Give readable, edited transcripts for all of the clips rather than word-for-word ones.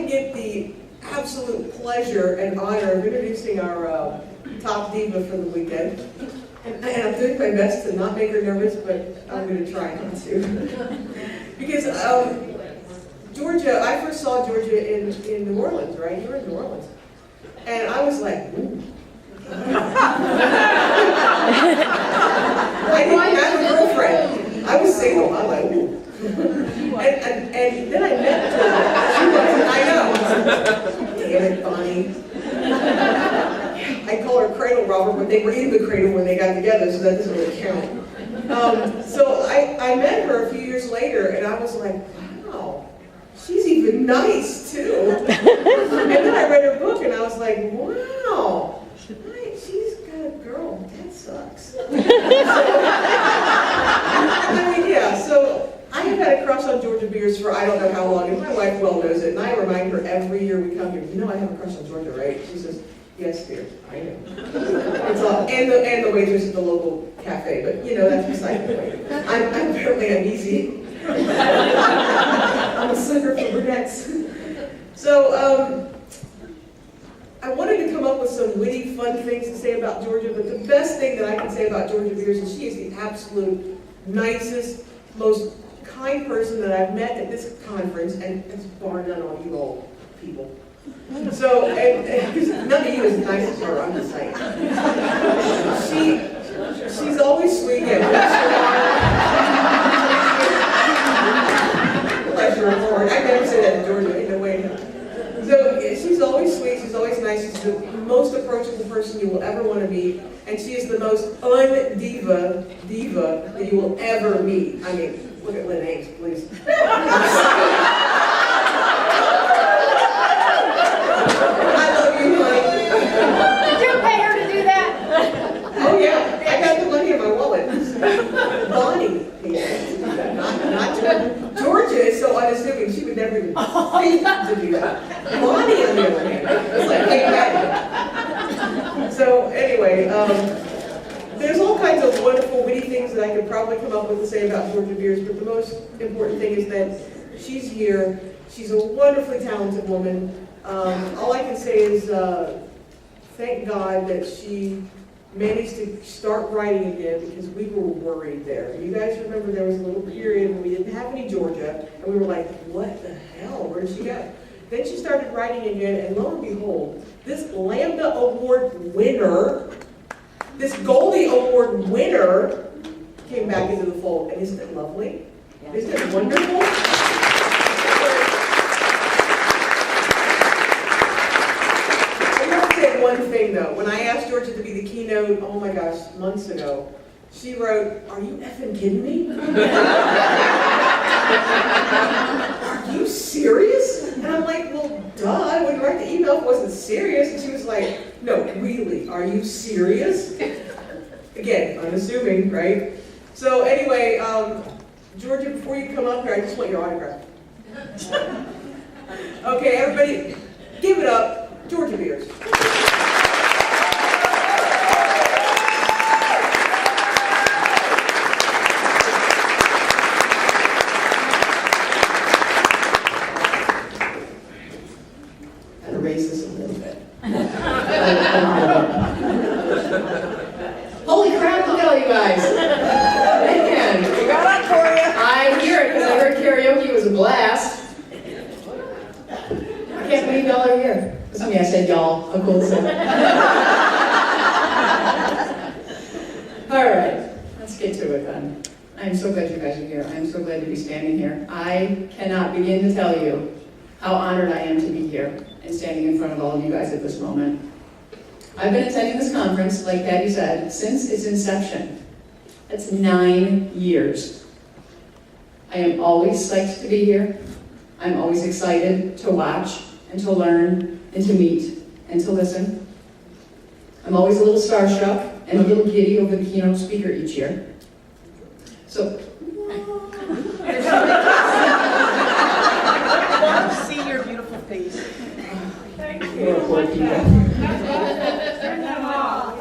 get the absolute pleasure and honor of introducing our top diva for the weekend. And I'm doing my best to not make her nervous, but I'm going to try not to. Because Georgia, I first saw Georgia in New Orleans, right? You were in New Orleans. And I was like, ooh. I didn't have a girlfriend. I was single. I'm like, ooh. And then I met Georgia. She wasn't, I know. Damn it, Bonnie. I call her cradle robber, but they were in the cradle when they got together, so that doesn't really count. So I met her a few years later, and I was like, wow, she's even nice, too. And then I read her book, and I was like, wow, she's got a girl. That sucks. I mean, yeah, so I have had a crush on Georgia Beers for I don't know how long, and my wife well knows it, and I remind her every year we come here, you know I have a crush on Georgia, right? She says, yes, dear, I know. It's all, and the waitress at the local cafe, but you know, that's beside the point. I'm apparently uneasy. I'm a sucker for brunettes. So, I wanted to come up with some witty, fun things to say about Georgia, but the best thing that I can say about Georgia Beers is she is the absolute nicest, most kind person that I've met at this conference, and it's bar none on you all people. So, because none of you is nice as her, I'm just saying. She's always sweet, and bless her heart. I never say that in Georgia, in a way. So, she's always sweet, she's always nice, she's the most approachable person you will ever want to meet, and she is the most un-diva that you will ever meet. I mean, look at Lynn Ames, please. Did you pay her to do that? Oh yeah, I got the money in my wallet. Bonnie, not Georgia. Georgia is so unassuming, she would never even think to do that. Bonnie, on the other hand, it's like, hey, Patty. So anyway, there's all kinds of wonderful, witty things that I could probably come up with to say about Georgia Beers, but the most important thing is that she's here. She's a wonderfully talented woman. All I can say is thank God that she managed to start writing again, because we were worried there. You guys remember there was a little period when we didn't have any Georgia, and we were like, what the hell, where did she go? Then she started writing again, and lo and behold, this Lambda Award winner, this Goldie Award winner came back into the fold. And isn't it lovely? Isn't it wonderful? One thing though, when I asked Georgia to be the keynote, oh my gosh, months ago, she wrote, are you effing kidding me? Are you serious? And I'm like, well, duh, I wouldn't write the email if it wasn't serious. And she was like, no, really, are you serious? Again, unassuming, right? So anyway, Georgia, before you come up here, I just want your autograph. Okay, everybody, give it up, Georgia Beers. Erase this a little bit. Holy crap, look at all you guys. Man, we got up for you. I hear it because I heard karaoke was a blast. I can't believe y'all are here. Listen to me, I said y'all. How cool is that? All right, let's get to it then. I'm so glad you guys are here. I'm so glad to be standing here. I cannot begin to tell you how honored I am to be here and standing in front of all of you guys at this moment. I've been attending this conference, like Patty said, since its inception. That's 9 years. I am always psyched to be here. I'm always excited to watch and to learn and to meet and to listen. I'm always a little starstruck and a little giddy over the keynote speaker each year. So, see your beautiful face. thank you. Poor people. Turn that off.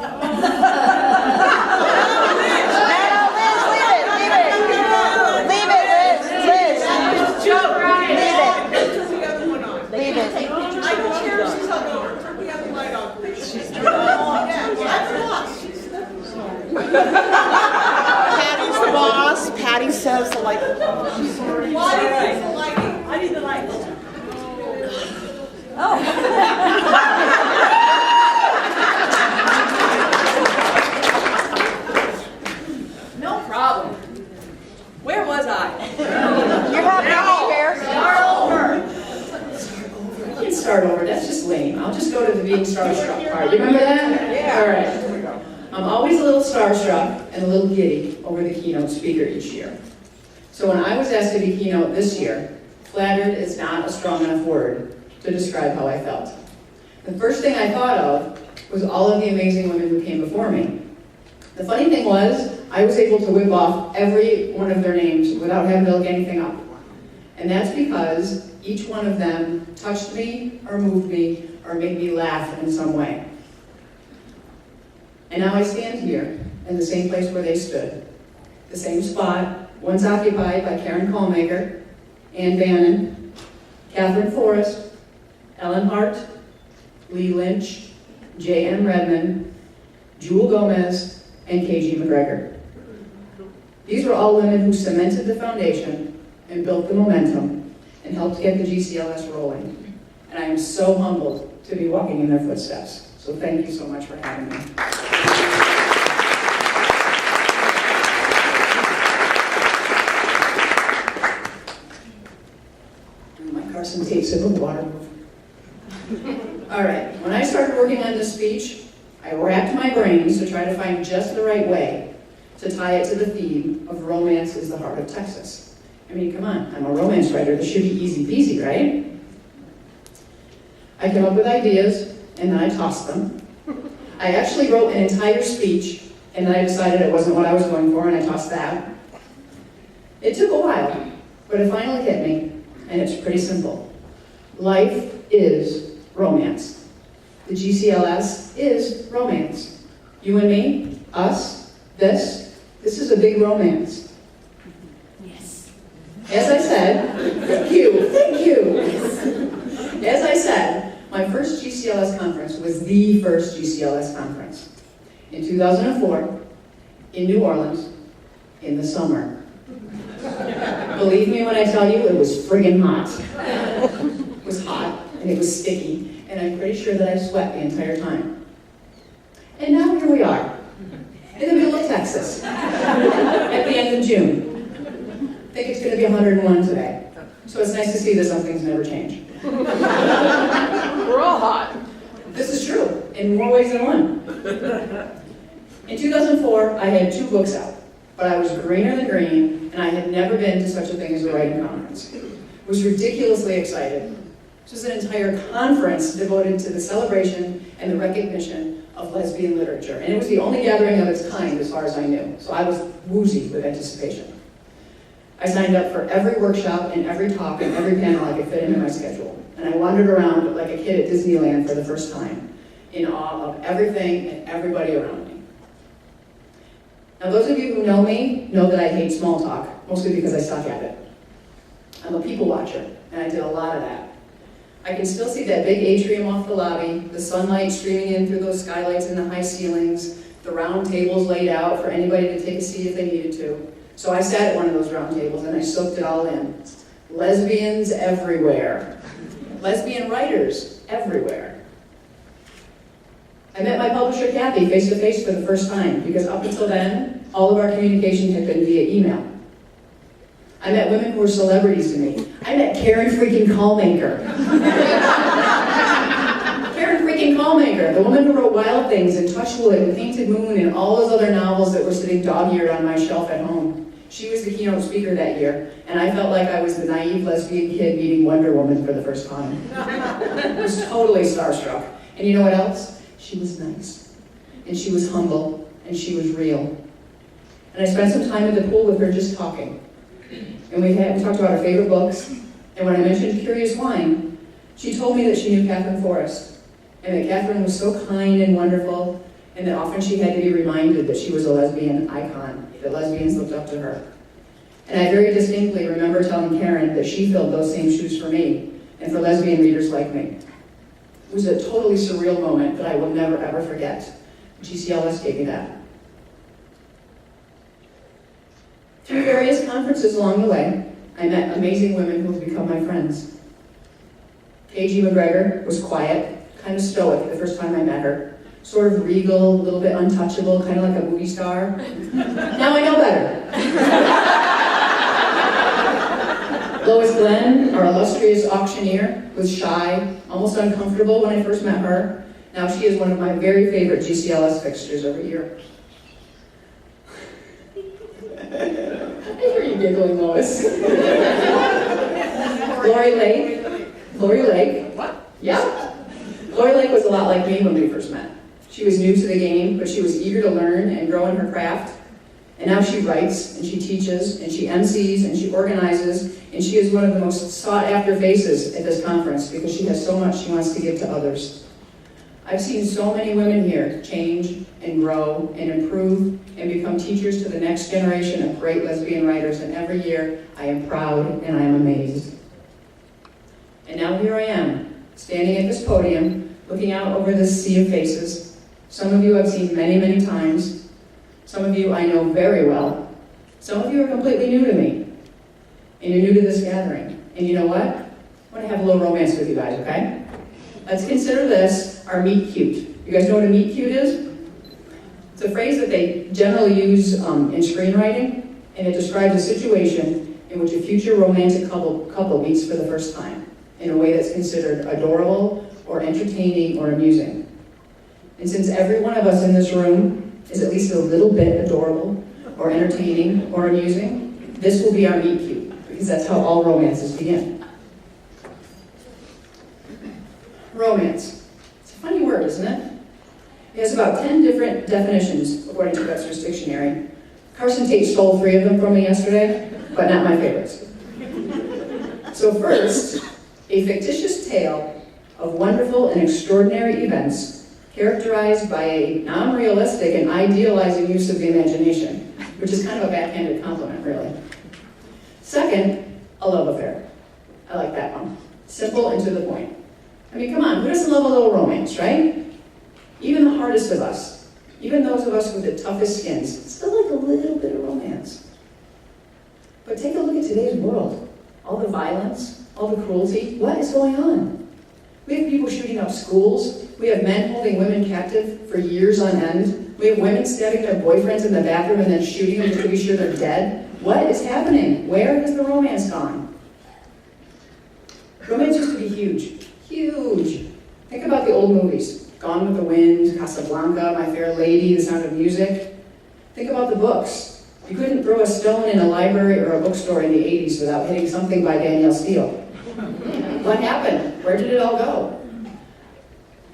Leave it. Patty's the boss. Patty says the light. Why do you like it? I need the light. No problem. Where was I? You're happy to be here. Start over. I can't start over. That's just lame. I'll just go to the being starstruck part. You remember that? Yeah. All right. Here we go. I'm always a little starstruck and a little giddy over the keynote speaker each year. So when I was asked to be keynote this year, flattered is not a strong enough word to describe how I felt. The first thing I thought of was all of the amazing women who came before me. The funny thing was, I was able to whip off every one of their names without having to look anything up. And that's because each one of them touched me, or moved me, or made me laugh in some way. And now I stand here, in the same place where they stood. The same spot, once occupied by Karen Callmaker, Ann Bannon, Catherine Forrest, Ellen Hart, Lee Lynch, J.M. Redmond, Jewel Gomez, and K.G. McGregor. These were all women who cemented the foundation and built the momentum and helped get the GCLS rolling. And I am so humbled to be walking in their footsteps. So thank you so much for having me. My Carson tape sip of water. All right, when I started working on this speech, I racked my brains to try to find just the right way to tie it to the theme of romance is the heart of Texas. I mean, come on, I'm a romance writer. This should be easy peasy, right? I came up with ideas, and then I tossed them. I actually wrote an entire speech, and then I decided it wasn't what I was going for, and I tossed that. It took a while, but it finally hit me, and it's pretty simple. Life is romance. The GCLS is romance. You and me, us, this is a big romance. Yes. As I said, thank you. As I said, my first GCLS conference was the first GCLS conference. In 2004, in New Orleans, in the summer. Believe me when I tell you, it was friggin' hot. It was hot, and it was sticky, and I'm pretty sure that I sweat the entire time. And now here we are, in the middle of Texas, at the end of June. I think it's going to be 101 today. So it's nice to see that some things never change. We're all hot. This is true, in more ways than one. In 2004, I had 2 books out, but I was greener than green, and I had never been to such a thing as a writing conference. I was ridiculously excited. This was an entire conference devoted to the celebration and the recognition of lesbian literature, and it was the only gathering of its kind as far as I knew, so I was woozy with anticipation. I signed up for every workshop and every talk and every panel I could fit into my schedule, and I wandered around like a kid at Disneyland for the first time, in awe of everything and everybody around me. Now, those of you who know me know that I hate small talk, mostly because I suck at it. I'm a people watcher, and I did a lot of that. I can still see that big atrium off the lobby, the sunlight streaming in through those skylights and the high ceilings, the round tables laid out for anybody to take a seat if they needed to. So I sat at one of those round tables and I soaked it all in. Lesbians everywhere. Lesbian writers everywhere. I met my publisher, Kathy, face to face for the first time, because up until then, all of our communication had been via email. I met women who were celebrities to me. I met Karen freaking Callmaker. Karen freaking Callmaker, the woman who wrote Wild Things and Touchwood and Painted Moon and all those other novels that were sitting dog-eared on my shelf at home. She was the keynote speaker that year, and I felt like I was the naive lesbian kid meeting Wonder Woman for the first time. I was totally starstruck. And you know what else? She was nice, and she was humble, and she was real. And I spent some time at the pool with her just talking. And we talked about our favorite books, and when I mentioned Curious Wine, she told me that she knew Catherine Forrest, and that Catherine was so kind and wonderful, and that often she had to be reminded that she was a lesbian icon, that lesbians looked up to her. And I very distinctly remember telling Karen that she filled those same shoes for me, and for lesbian readers like me. It was a totally surreal moment that I will never, ever forget. GCLS gave me that. Through various conferences along the way, I met amazing women who have become my friends. Paige McGregor was quiet, kind of stoic the first time I met her. Sort of regal, a little bit untouchable, kind of like a movie star. Now I know better. Lois Glenn, our illustrious auctioneer, was shy, almost uncomfortable when I first met her. Now she is one of my very favorite GCLS fixtures every year. I hear you giggling, Lois. Lori Lake. What? Yeah. Lori Lake was a lot like me when we first met. She was new to the game, but she was eager to learn and grow in her craft. And now she writes, and she teaches, and she MCs, and she organizes, and she is one of the most sought-after faces at this conference because she has so much she wants to give to others. I've seen so many women here change and grow and improve and become teachers to the next generation of great lesbian writers, and every year I am proud and I am amazed. And now here I am, standing at this podium, looking out over this sea of faces. Some of you I've seen many, many times. Some of you I know very well. Some of you are completely new to me. And you're new to this gathering. And you know what? I want to have a little romance with you guys, okay? Let's consider this our meet cute. You guys know what a meet cute is? It's a phrase that they generally use in screenwriting, and it describes a situation in which a future romantic couple meets for the first time in a way that's considered adorable or entertaining or amusing. And since every one of us in this room is at least a little bit adorable or entertaining or amusing, this will be our meet cute, because that's how all romances begin. Romance. It's a funny word, isn't it? It has about 10 different definitions, according to Webster's Dictionary. Carson Tate stole 3 of them from me yesterday, but not my favorites. So first, a fictitious tale of wonderful and extraordinary events characterized by a non-realistic and idealizing use of the imagination, which is kind of a backhanded compliment, really. Second, a love affair. I like that one. Simple and to the point. I mean, come on, who doesn't love a little romance, right? Even the hardest of us, even those of us with the toughest skins, still like a little bit of romance. But take a look at today's world. All the violence, all the cruelty, what is going on? We have people shooting up schools. We have men holding women captive for years on end. We have women stabbing their boyfriends in the bathroom and then shooting them just to be sure they're dead. What is happening? Where has the romance gone? Romance used to be huge. Huge. Think about the old movies. Gone with the Wind, Casablanca, My Fair Lady, The Sound of Music. Think about the books. You couldn't throw a stone in a library or a bookstore in the 80s without hitting something by Danielle Steele. What happened? Where did it all go?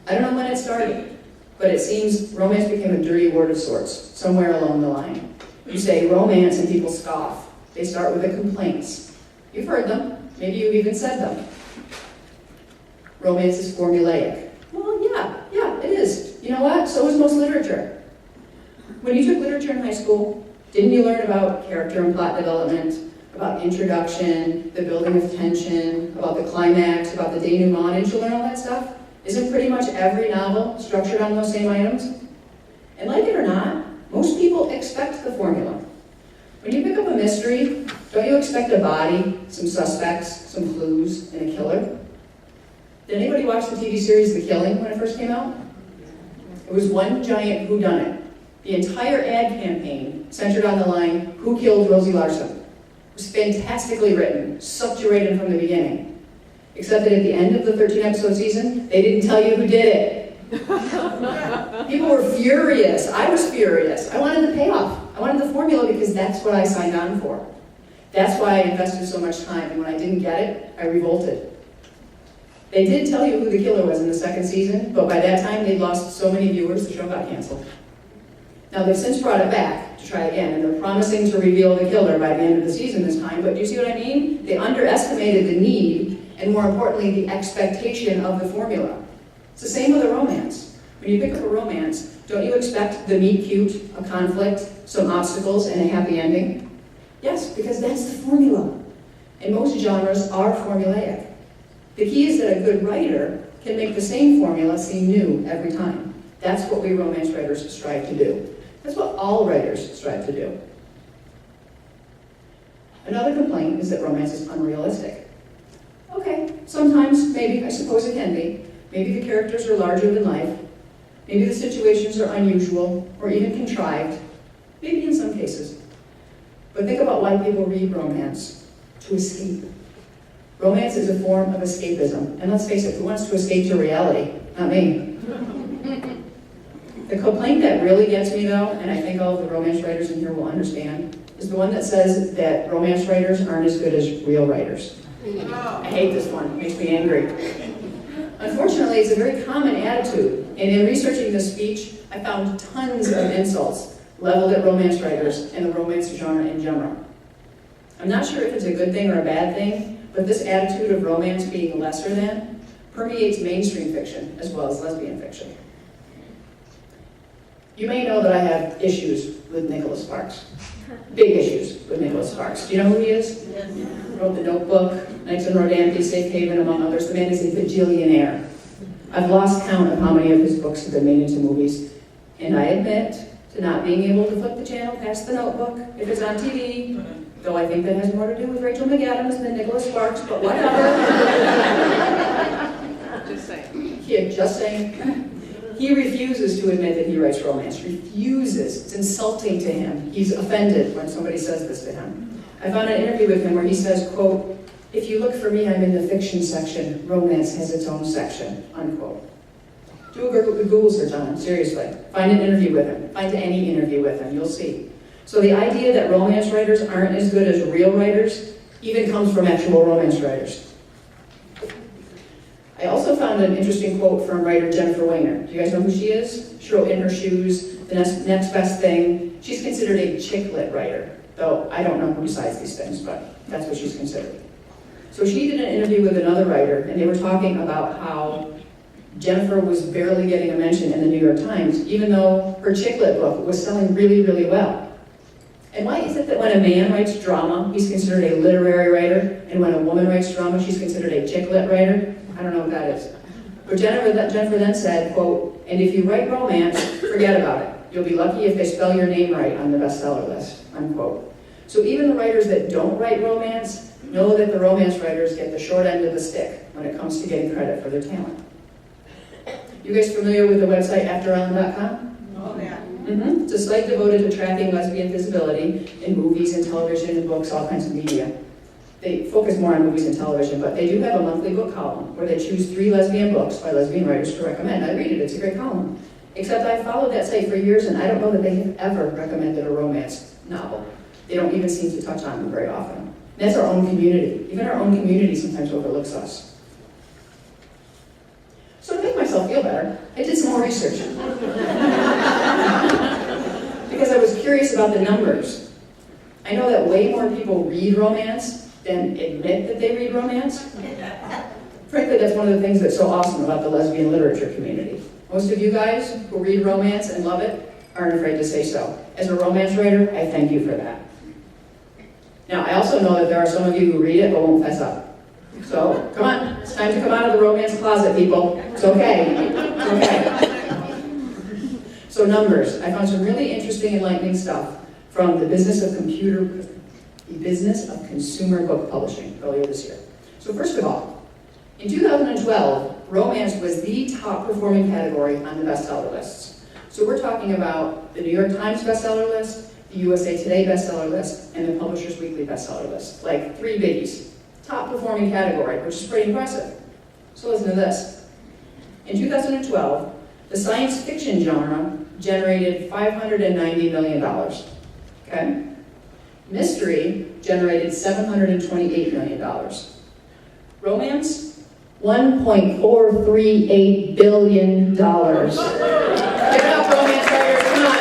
I don't know when it started, but it seems romance became a dirty word of sorts, somewhere along the line. You say romance and people scoff. They start with the complaints. You've heard them. Maybe you've even said them. Romance is formulaic. Well, yeah, it is. You know what? So is most literature. When you took literature in high school, didn't you learn about character and plot development, about introduction, the building of tension, about the climax, about the denouement? Didn't you learn all that stuff? Isn't pretty much every novel structured on those same items? And like it or not, most people expect the formula. When you pick up a mystery, don't you expect a body, some suspects, some clues, and a killer? Did anybody watch the TV series The Killing when it first came out? It was one giant whodunit. The entire ad campaign centered on the line, "Who killed Rosie Larson?" It was fantastically written, sucked-you-right-in from the beginning. Except that at the end of the 13-episode season, they didn't tell you who did it. People were furious. I was furious. I wanted the payoff. I wanted the formula because that's what I signed on for. That's why I invested so much time, and when I didn't get it, I revolted. They did tell you who the killer was in the second season, but by that time they'd lost so many viewers, the show got canceled. Now they've since brought it back to try again, and they're promising to reveal the killer by the end of the season this time, but do you see what I mean? They underestimated the need, and more importantly, the expectation of the formula. It's the same with a romance. When you pick up a romance, don't you expect the meet cute, a conflict, some obstacles, and a happy ending? Yes, because that's the formula. And most genres are formulaic. The key is that a good writer can make the same formula seem new every time. That's what we romance writers strive to do. That's what all writers strive to do. Another complaint is that romance is unrealistic. Okay, sometimes, maybe, I suppose it can be. Maybe the characters are larger than life. Maybe the situations are unusual or even contrived. Maybe in some cases. But think about why people read romance. To escape. Romance is a form of escapism. And let's face it, who wants to escape to reality? Not me. The complaint that really gets me though, and I think all of the romance writers in here will understand, is the one that says that romance writers aren't as good as real writers. I hate this one, it makes me angry. Unfortunately, it's a very common attitude, and in researching this speech, I found tons of insults leveled at romance writers and the romance genre in general. I'm not sure if it's a good thing or a bad thing, but this attitude of romance being lesser than permeates mainstream fiction as well as lesbian fiction. You may know that I have issues with Nicholas Sparks. Big issues with Nicholas Sparks. Do you know who he is? Yes. Wrote The Notebook, Nights in Rodanthe, Safe Haven, among others. The man is a bajillionaire. I've lost count of how many of his books have been made into movies. And I admit to not being able to flip the channel past The Notebook if it's on TV, though I think that has more to do with Rachel McAdams than Nicholas Sparks, but whatever. Just saying. Yeah, just saying. He refuses to admit that he writes romance. Refuses. It's insulting to him. He's offended when somebody says this to him. I found an interview with him where he says, quote, "If you look for me, I'm in the fiction section. Romance has its own section," unquote. Do a Google search on him, seriously. Find an interview with him. Find any interview with him, you'll see. So the idea that romance writers aren't as good as real writers even comes from actual romance writers. I also found an interesting quote from writer Jennifer Weiner. Do you guys know who she is? She wrote In Her Shoes, The Next Best Thing. She's considered a chick lit writer, though I don't know who decides these things, but that's what she's considered. So she did an interview with another writer, and they were talking about how Jennifer was barely getting a mention in the New York Times, even though her chick lit book was selling really, really well. And why is it that when a man writes drama, he's considered a literary writer, and when a woman writes drama, she's considered a chick lit writer? I don't know what that is. But Jennifer then said, quote, "And if you write romance, forget about it. You'll be lucky if they spell your name right on the bestseller list," unquote. So even the writers that don't write romance know that the romance writers get the short end of the stick when it comes to getting credit for their talent. You guys familiar with the website AfterIsland.com? Oh, yeah. It's a site devoted to tracking lesbian visibility in movies and television and books, all kinds of media. They focus more on movies and television, but they do have a monthly book column where they choose 3 lesbian books by lesbian writers to recommend. I read it, it's a great column. Except I followed that site for years and I don't know that they have ever recommended a romance novel. They don't even seem to touch on them very often. And that's our own community. Even our own community sometimes overlooks us. So to make myself feel better, I did some more research. Because I was curious about the numbers. I know that way more people read romance than admit that they read romance. Frankly, that's one of the things that's so awesome about the lesbian literature community. Most of you guys who read romance and love it aren't afraid to say so. As a romance writer, I thank you for that. Now, I also know that there are some of you who read it but won't fess up. So, come on, it's time to come out of the romance closet, people. It's okay. It's okay. So numbers. I found some really interesting, enlightening stuff from the Business of Consumer Book Publishing earlier this year. So first of all, in 2012, romance was the top performing category on the bestseller lists. So we're talking about the New York Times bestseller list, the USA Today bestseller list, and the Publishers Weekly bestseller list. Like 3 biggies. Top performing category, which is pretty impressive. So listen to this. In 2012, the science fiction genre generated $590 million. Okay? Mystery generated $728 million. Romance, $1.438 billion. Give it up, romance writers, come on.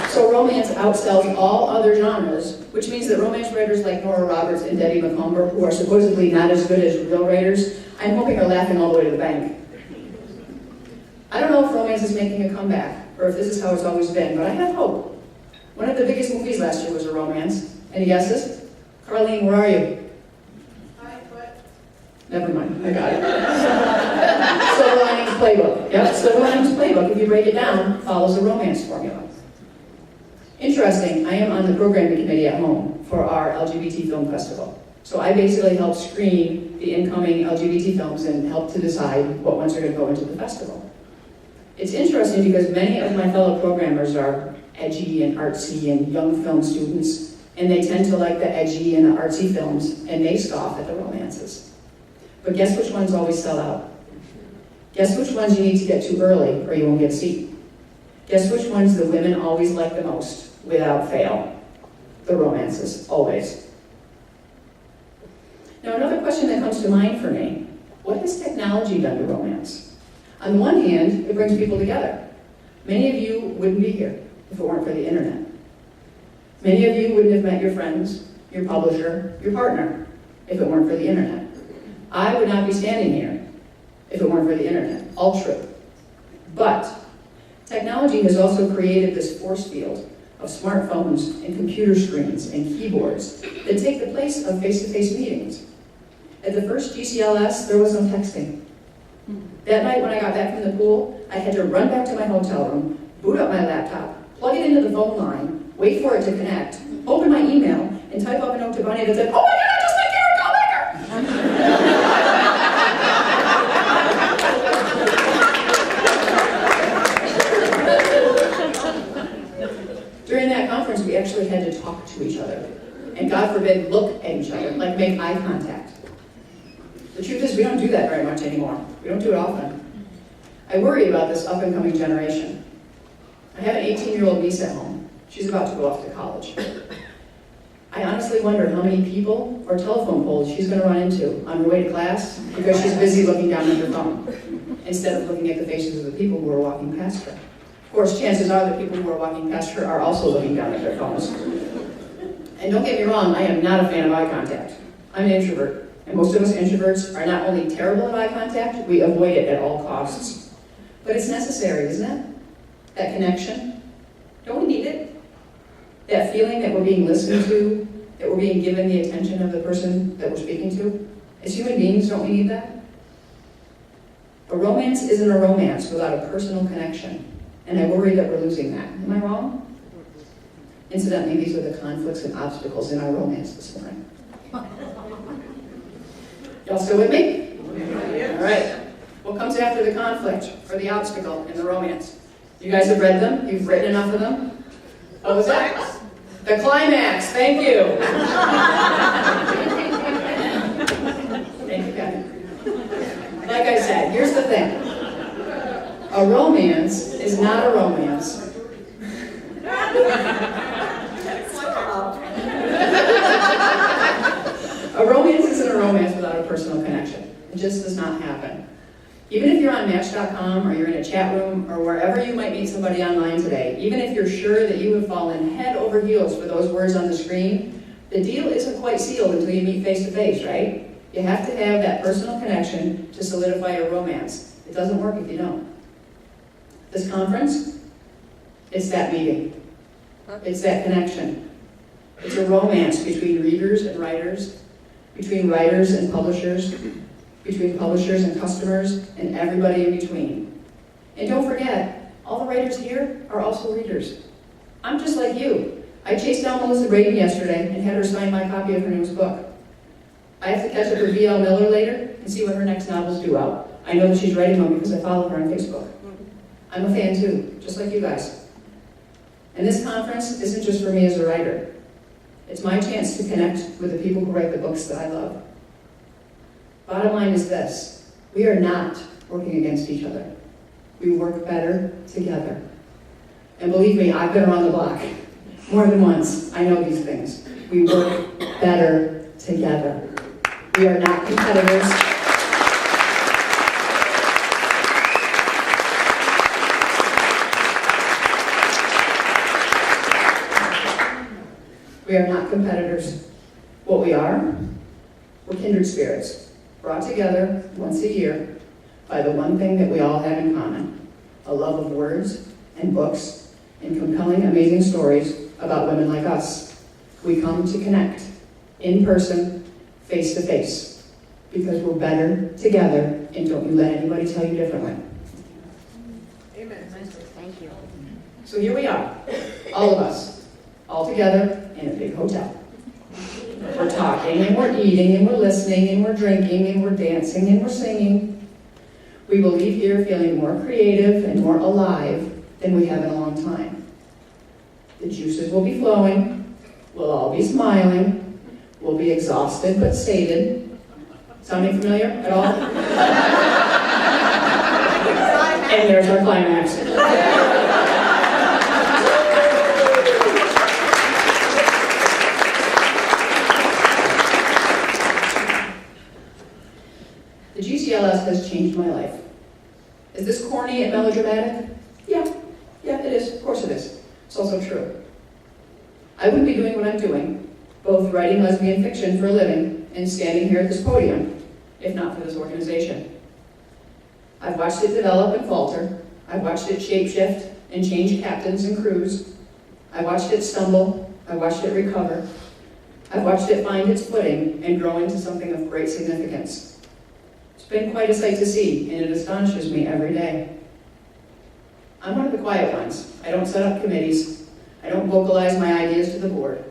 So romance outsells all other genres, which means that romance writers like Nora Roberts and Debbie McComber, who are supposedly not as good as real writers, I'm hoping are laughing all the way to the bank. I don't know if romance is making a comeback, or if this is how it's always been, but I have hope. One of the biggest movies last year was a romance. Any guesses? Carlene, where are you? Hi, what? Never mind, I got it. Silver Linings Playbook. Yep, Silver Linings Playbook, if you break it down, follows a romance formula. Interesting, I am on the programming committee at home for our LGBT film festival. So I basically help screen the incoming LGBT films and help to decide what ones are going to go into the festival. It's interesting because many of my fellow programmers are edgy and artsy and young film students, and they tend to like the edgy and the artsy films, and they scoff at the romances. But guess which ones always sell out? Guess which ones you need to get to early or you won't get a seat? Guess which ones the women always like the most, without fail? The romances, always. Now another question that comes to mind for me, what has technology done to romance? On the one hand, it brings people together. Many of you wouldn't be here if it weren't for the internet. Many of you wouldn't have met your friends, your publisher, your partner, if it weren't for the internet. I would not be standing here if it weren't for the internet. All true. But technology has also created this force field of smartphones and computer screens and keyboards that take the place of face-to-face meetings. At the first GCLS, there was no texting. That night when I got back from the pool, I had to run back to my hotel room, boot up my laptop, plug it into the phone line, wait for it to connect, open my email, and type up a note to Bunny that said, "Oh my God, I just met Karen Gallagher!" During that conference, we actually had to talk to each other, and God forbid, look at each other, like make eye contact. The truth is, we don't do that very much anymore. We don't do it often. I worry about this up-and-coming generation. I have an 18-year-old niece at home. She's about to go off to college. I honestly wonder how many people or telephone poles she's going to run into on her way to class because she's busy looking down at her phone, instead of looking at the faces of the people who are walking past her. Of course, chances are that people who are walking past her are also looking down at their phones. And don't get me wrong, I am not a fan of eye contact. I'm an introvert. And most of us introverts are not only terrible at eye contact, we avoid it at all costs. But it's necessary, isn't it? That connection. Don't we need it? That feeling that we're being listened to, that we're being given the attention of the person that we're speaking to. As human beings, don't we need that? A romance isn't a romance without a personal connection. And I worry that we're losing that. Am I wrong? Incidentally, these are the conflicts and obstacles in our romance this morning. Y'all still with me? All right. What comes after the conflict or the obstacle in the romance? You guys have read them? You've written enough of them? What was that? The climax. Thank you. Thank you, Patty. Like I said, here's the thing. A romance is not a romance. A romance isn't a romance without a personal connection. It just does not happen. Even if you're on Match.com or you're in a chat room or wherever you might meet somebody online today, even if you're sure that you have fallen head over heels for those words on the screen, the deal isn't quite sealed until you meet face to face, right? You have to have that personal connection to solidify your romance. It doesn't work if you don't. This conference, it's that meeting. It's that connection. It's a romance between readers and writers, between writers and publishers, between publishers and customers, and everybody in between. And don't forget, all the writers here are also readers. I'm just like you. I chased down Melissa Braden yesterday and had her sign my copy of her newest book. I have to catch up with V.L. Miller later and see what her next novel's due out. I know that she's writing one because I follow her on Facebook. I'm a fan too, just like you guys. And this conference isn't just for me as a writer. It's my chance to connect with the people who write the books that I love. Bottom line is this: we are not working against each other. We work better together. And believe me, I've been around the block more than once. I know these things. We work better together. We are not competitors. We are not competitors. What we are, we're kindred spirits, brought together once a year by the one thing that we all have in common: a love of words and books and compelling, amazing stories about women like us. We come to connect in person, face to face, because we're better together, and don't you let anybody tell you differently. Amen. Thank you. So here we are, all of us, all together in a big hotel. We're talking, and we're eating, and we're listening, and we're drinking, and we're dancing, and we're singing. We will leave here feeling more creative and more alive than we have in a long time. The juices will be flowing, we'll all be smiling, we'll be exhausted but sated. Sounding familiar at all? And there's our climax. The GCLS has changed my life. Is this corny and melodramatic? Yeah, it is. Of course it is. It's also true. I wouldn't be doing what I'm doing, both writing lesbian fiction for a living and standing here at this podium, if not for this organization. I've watched it develop and falter. I've watched it shapeshift and change captains and crews. I watched it stumble. I watched it recover. I've watched it find its footing and grow into something of great significance. It's been quite a sight to see, and it astonishes me every day. I'm one of the quiet ones. I don't set up committees. I don't vocalize my ideas to the board.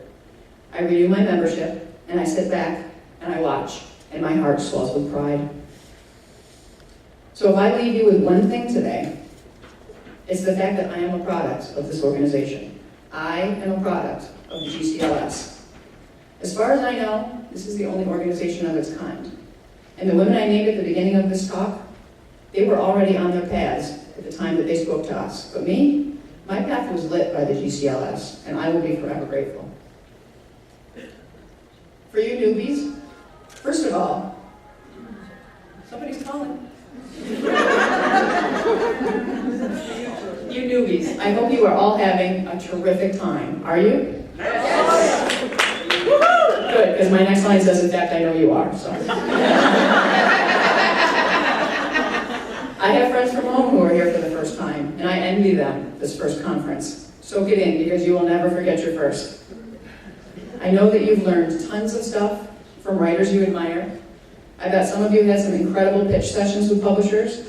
I renew my membership, and I sit back, and I watch, and my heart swells with pride. So if I leave you with one thing today, it's the fact that I am a product of this organization. I am a product of the GCLS. As far as I know, this is the only organization of its kind. And the women I named at the beginning of this talk, they were already on their paths at the time that they spoke to us. But me, my path was lit by the GCLS, and I will be forever grateful. For you newbies, first of all, somebody's calling. You newbies, I hope you are all having a terrific time. Are you? Yes. Good, because my next line says, in fact, I know you are, so. I have friends from home who are here for the first time, and I envy them this first conference. Soak it in, because you will never forget your first. I know that you've learned tons of stuff from writers you admire. I bet some of you had some incredible pitch sessions with publishers.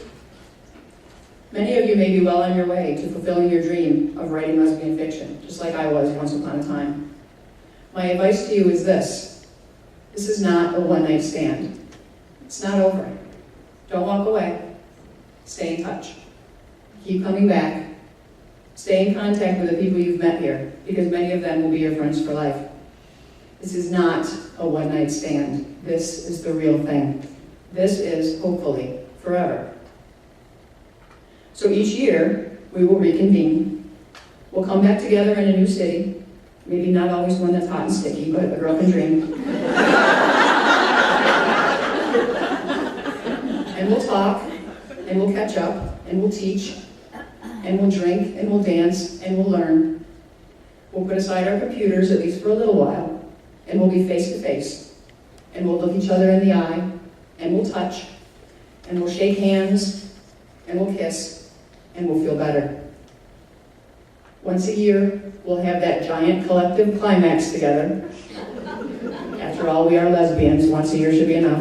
Many of you may be well on your way to fulfilling your dream of writing lesbian fiction, just like I was once upon a time. My advice to you is this. This is not a one-night stand. It's not over. Don't walk away. Stay in touch. Keep coming back. Stay in contact with the people you've met here, because many of them will be your friends for life. This is not a one-night stand. This is the real thing. This is, hopefully, forever. So each year, we will reconvene. We'll come back together in a new city. Maybe not always one that's hot and sticky, but a girl can dream. And we'll talk, and we'll catch up, and we'll teach, and we'll drink, and we'll dance, and we'll learn. We'll put aside our computers, at least for a little while, and we'll be face to face. And we'll look each other in the eye, and we'll touch, and we'll shake hands, and we'll kiss, and we'll feel better. Once a year, we'll have that giant collective climax together. After all, we are lesbians. Once a year should be enough.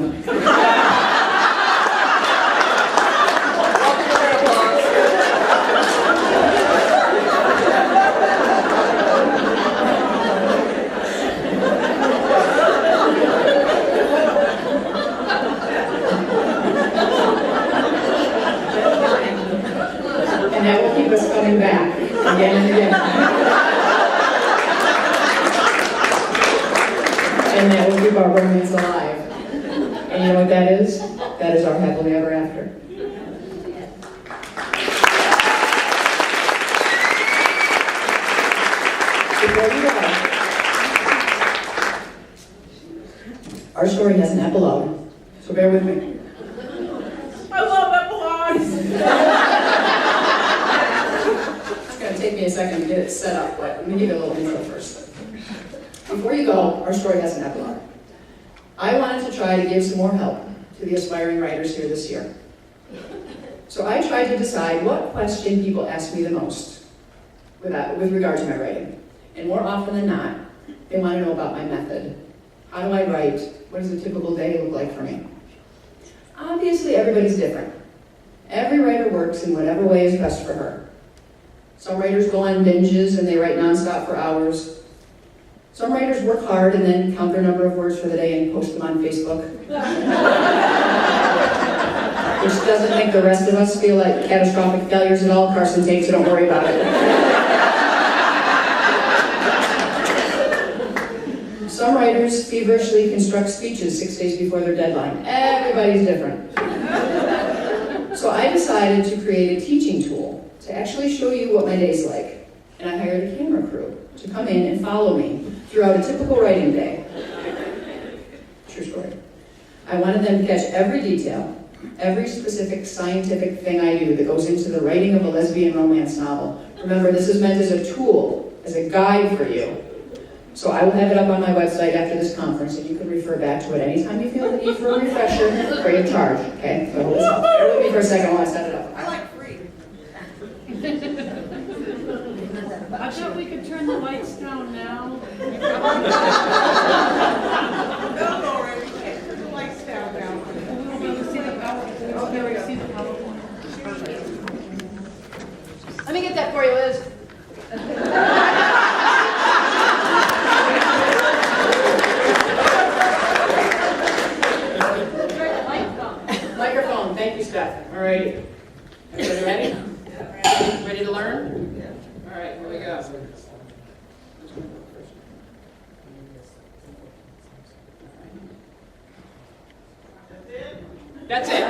And that will keep us coming back again and again. And that will keep our romance alive. And you know what that is? That is our happily ever after. Before we go, our story has an epilogue, so bear with me. I love epilogues. It's going to take me a second to get it set up, but let me give you a little intro first. Before you go, our story has an epilogue. I wanted to try to give some more help to the aspiring writers here this year. So I tried to decide what question people ask me the most with regard to my writing. And more often than not, they want to know about my method. How do I write? What does a typical day look like for me? Obviously, everybody's different. Every writer works in whatever way is best for her. Some writers go on binges and they write nonstop for hours. Some writers work hard and then count their number of words for the day and post them on Facebook. Which doesn't make the rest of us feel like catastrophic failures at all, Carson takes, so don't worry about it. Some writers feverishly construct speeches 6 days before their deadline. Everybody's different. So I decided to create a teaching tool to actually show you what my day's like. And I hired a camera crew to come in and follow me throughout a typical writing day. True story. I wanted them to catch every detail, every specific scientific thing I do that goes into the writing of a lesbian romance novel. Remember, this is meant as a tool, as a guide for you. So I will have it up on my website after this conference, and you can refer back to it anytime you feel the need for a refresher, free of charge, okay? So bear with me for a second while I set it up. I like free. I thought we could turn the lights down now. No, Laura, we can't turn the lights down now. We won't be able to see the PowerPoint. Oh, there we go. See the PowerPoint. Let me get that for you, Liz. Microphone, thank you, Steph. All right. Everybody ready? Ready to learn? All right, here we go. That's it.